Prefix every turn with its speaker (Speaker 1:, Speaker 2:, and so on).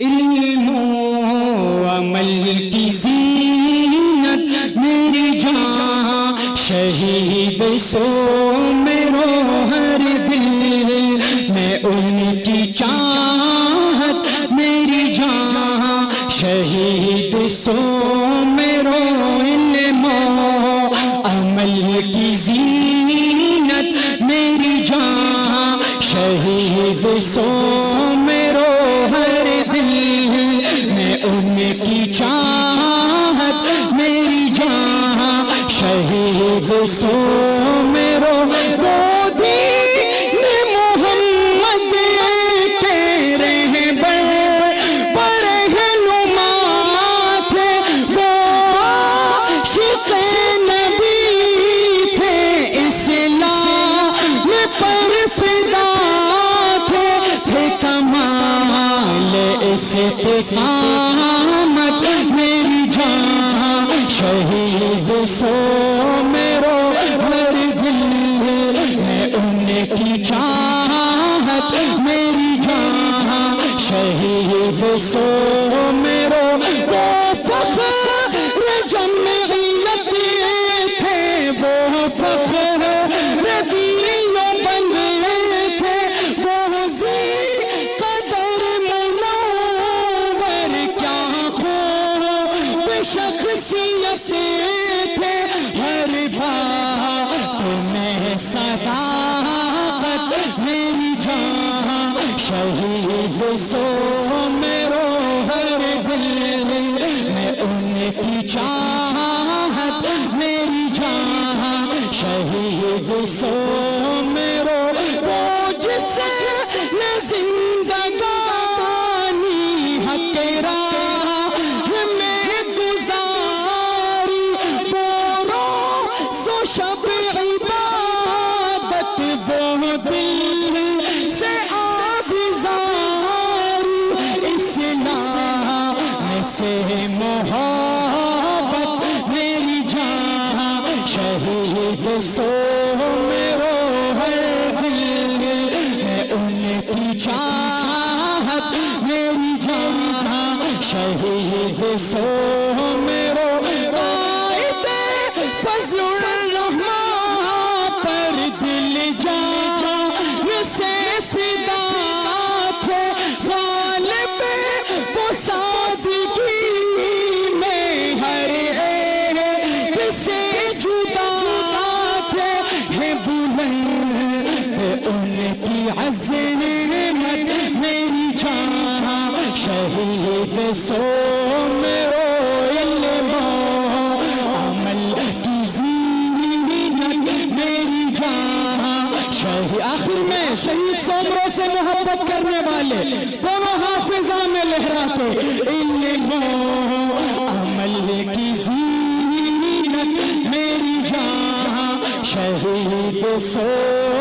Speaker 1: علم و عمل کی زینت میری جان شہید سو میرو ہر دل میں ان کی چاہت میری جان شہید سو میرو علم و عمل کی زینت میری جان شہید سو میرو ہر دل میں ان کی چاہت میری جان شہید سو میرو استقامت میری جان شہید سو میرو ہر دل میں ان کی چاہت میری جان شہید سو میرو وہ فخر جمعیت تھے وہ فخر ربیع بندے تھے وہ شخصیت تھے ہر بات میں صداقت میری جان شہید سو میرو ہر دل میں ان کی چاہت میری جان شہید سو میرو وہ جس نے زندگانی حق شب عبادت وہ دل سے آبزار اسلام سے محبت میری جان شہید سو میرو ہر دل میں ان کی چاہت میری جان شہید سو میرو فضل میری جان شہید سو میرو علم عمل کی زینت میری جان شہید آخر میں شہید سومرو سے محبت کرنے والے دونوں حافظہ میں لہراتے علم عمل کی زینت میری جان شہید سو